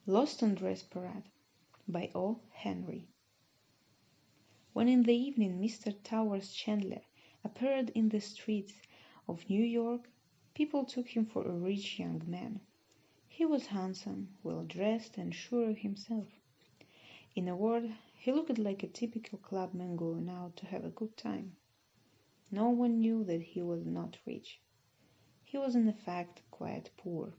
Lost on Dress Parade by O. Henry. When in the evening Mr. Towers Chandler appeared in the streets of New York, people took him for a rich young man. He was handsome, well dressed, and sure of himself. In a word, he looked like a typical clubman going out to have a good time. No one knew that he was not rich. He was in fact quite poor.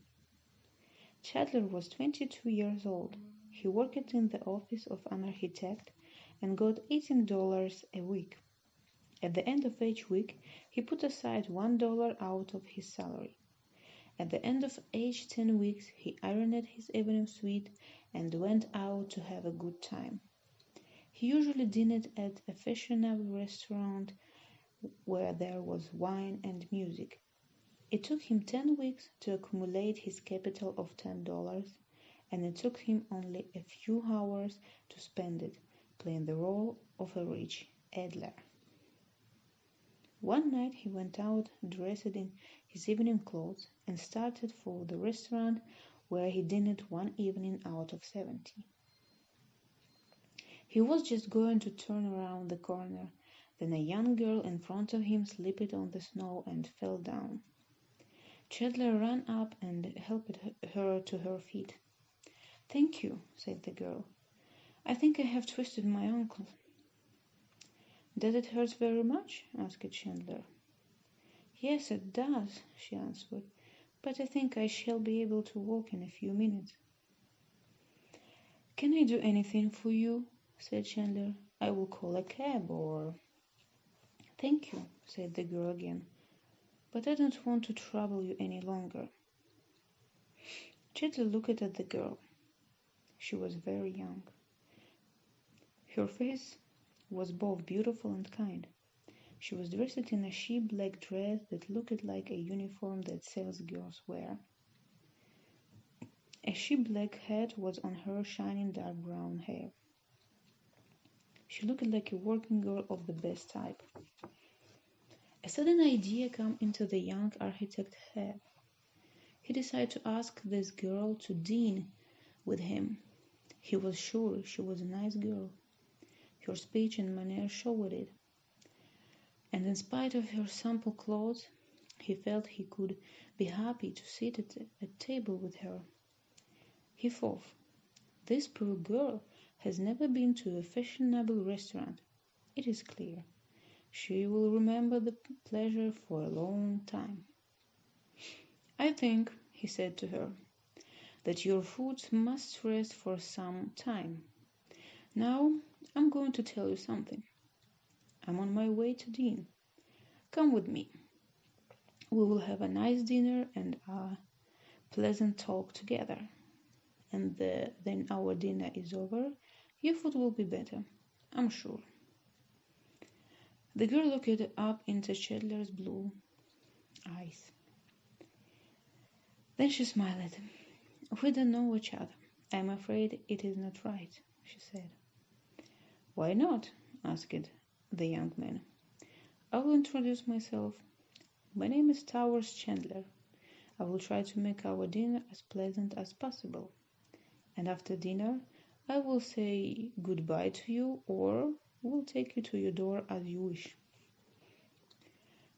Chandler was 22 years old. He worked in the office of an architect and got $18 a week. At the end of each week, he put aside $1 out of his salary. At the end of each 10 weeks, he ironed his evening suit and went out to have a good time. He usually dined at a fashionable restaurant where there was wine and music. It took him 10 weeks to accumulate his capital of $10, and it took him only a few hours to spend it playing the role of a rich idler. One night he went out dressed in his evening clothes and started for the restaurant where he dined one evening out of 70. He was just going to turn around the corner, then a young girl in front of him slipped on the snow and fell down. Chandler ran up and helped her to her feet. "Thank you," said the girl. "I think I have twisted my ankle." "Does it hurt very much?" asked Chandler. "Yes, it does," she answered, "but I think I shall be able to walk in a few minutes." "Can I do anything for you?" said Chandler. "I will call a cab or—" "Thank you," said the girl again, "but I don't want to trouble you any longer." Chandler looked at the girl. She was very young. Her face was both beautiful and kind. She was dressed in a cheap black dress that looked like a uniform that salesgirls wear. A cheap black hat was on her shining dark brown hair. She looked like a working girl of the best type. A sudden idea came into the young architect's head. He decided to ask this girl to dine with him. He was sure she was a nice girl. Her speech and manner showed it. And in spite of her simple clothes, he felt he could be happy to sit at a table with her. He thought, "This poor girl has never been to a fashionable restaurant. It is clear. She will remember the pleasure for a long time." "I think," he said to her, "that your foot must rest for some time. Now, I'm going to tell you something. I'm on my way to dinner. Come with me. We will have a nice dinner and a pleasant talk together. And then our dinner is over, your food will be better, I'm sure." The girl looked up into Chandler's blue eyes. Then she smiled. "We don't know each other. I'm afraid it is not right," she said. "Why not?" asked the young man. "I will introduce myself. My name is Towers Chandler. I will try to make our dinner as pleasant as possible. And after dinner, I will say goodbye to you or will take you to your door as you wish."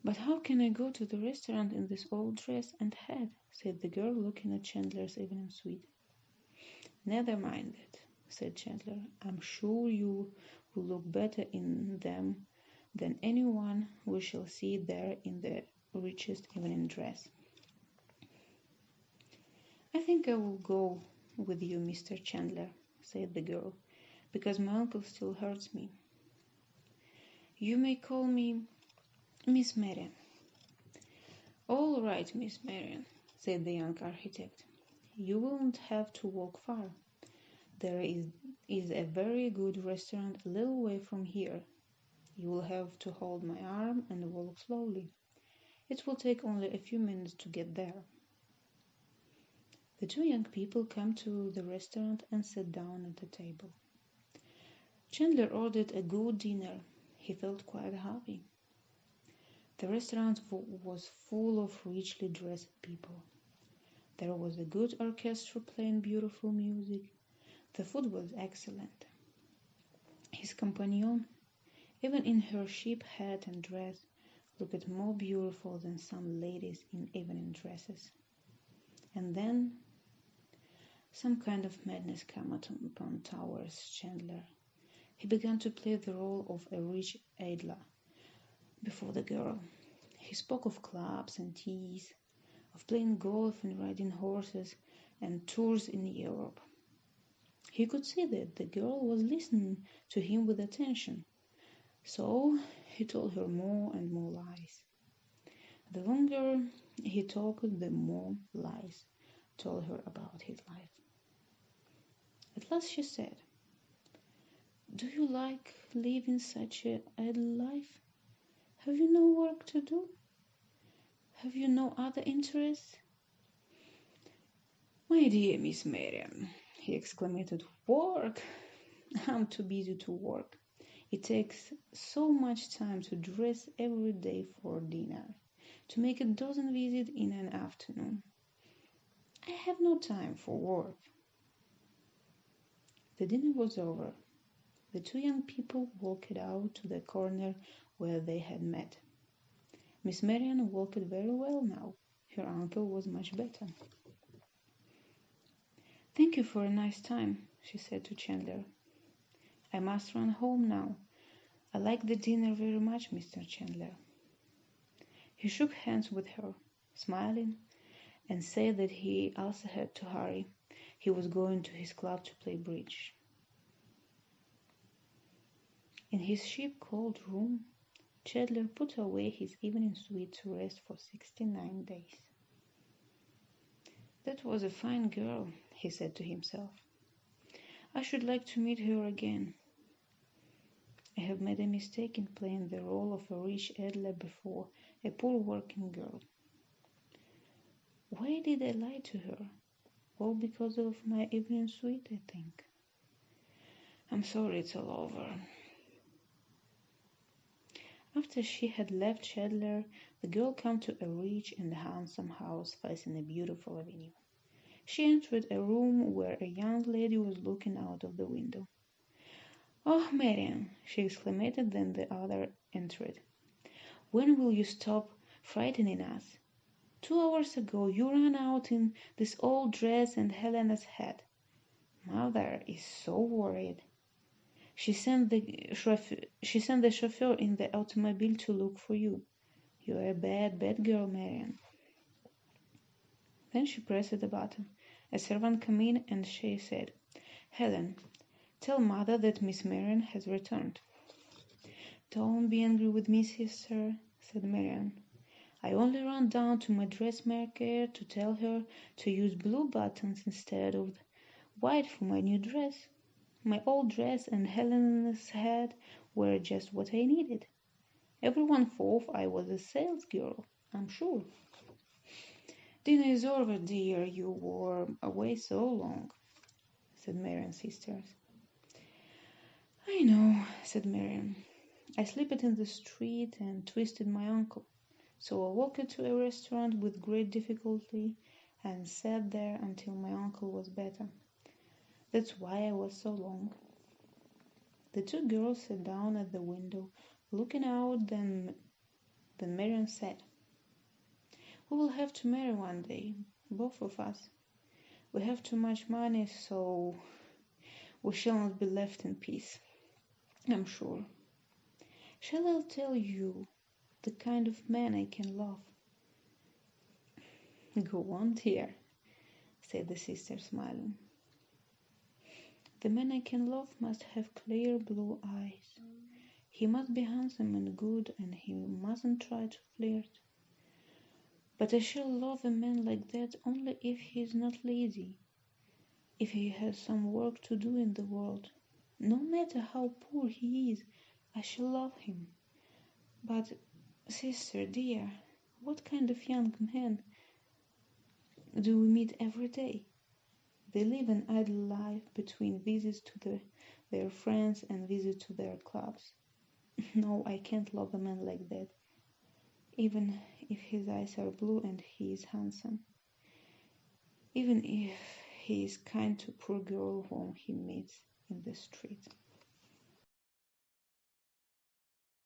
"But how can I go to the restaurant in this old dress and hat?" said the girl, looking at Chandler's evening suit. "Never mind that," said Chandler. "I'm sure you will look better in them than anyone we shall see there in the richest evening dress." "I think I will go with you, Mr. Chandler," said the girl, "because my ankle still hurts me." "You may call me Miss Maryam." "All right, Miss Maryam," said the young architect. "You won't have to walk far. There is a very good restaurant a little way from here. You will have to hold my arm and walk slowly. It will take only a few minutes to get there." The two young people came to the restaurant and sat down at the table. Chandler ordered a good dinner. He felt quite happy. The restaurant was full of richly dressed people. There was a good orchestra playing beautiful music. The food was excellent. His companion, even in her cheap hat and dress, looked more beautiful than some ladies in evening dresses. And then some kind of madness came upon Towers Chandler. He began to play the role of a rich idler before the girl. He spoke of clubs and teas, of playing golf and riding horses and tours in Europe. He could see that the girl was listening to him with attention, so he told her more and more lies. The longer he talked, the more lies told her about his life. At last she said, "Do you like living such an idle life? Have you no work to do? Have you no other interests?" "My dear Miss Maryam," he exclaimed, "work! I'm too busy to work. It takes so much time to dress every day for dinner, to make a dozen visits in an afternoon. I have no time for work." The dinner was over. The two young people walked out to the corner where they had met. Miss Maryam walked very well now. Her uncle was much better. "Thank you for a nice time," she said to Chandler. "I must run home now. I like the dinner very much, Mr. Chandler." He shook hands with her, smiling, and said that he also had to hurry. He was going to his club to play bridge. In his cheap cold room, Chandler put away his evening suit to rest for 69 days. "That was a fine girl," he said to himself. "I should like to meet her again. I have made a mistake in playing the role of a rich idler before a poor working girl. Why did I lie to her? All because of my evening suit, I think. I'm sorry it's all over." After she had left Chandler, the girl came to a rich and handsome house facing a beautiful avenue. She entered a room where a young lady was looking out of the window. "Oh, Maryam!" she exclaimed, then the other entered. "When will you stop frightening us? 2 hours ago you ran out in this old dress and Helena's hat. Mother is so worried. She sent the chauffeur in the automobile to look for you. You're a bad, bad girl, Maryam." Then she pressed a button. A servant came in and she said, "Helen, tell mother that Miss Maryam has returned." "Don't be angry with me, sister," said Maryam. "I only ran down to my dressmaker to tell her to use blue buttons instead of white for my new dress. My old dress and Helen's hat were just what I needed. Everyone thought I was a sales girl, I'm sure." "Dinner is over, dear. You were away so long," said Maryam's sisters. "I know," said Maryam. "I slipped in the street and twisted my ankle. So I walked to a restaurant with great difficulty and sat there until my ankle was better. That's why I was so long." The two girls sat down at the window, looking out. Then Maryam said, "We will have to marry one day, both of us. We have too much money, so we shall not be left in peace, I'm sure. Shall I tell you the kind of man I can love?" "Go on, dear," said the sister, smiling. "The man I can love must have clear blue eyes. He must be handsome and good, and he mustn't try to flirt. But I shall love a man like that only if he is not lazy, if he has some work to do in the world. No matter how poor he is, I shall love him. But, sister dear, what kind of young men do we meet every day? They live an idle life between visits to their friends and visits to their clubs. No, I can't love a man like that, even if his eyes are blue and he is handsome. even if he is kind to poor girl whom he meets in the street.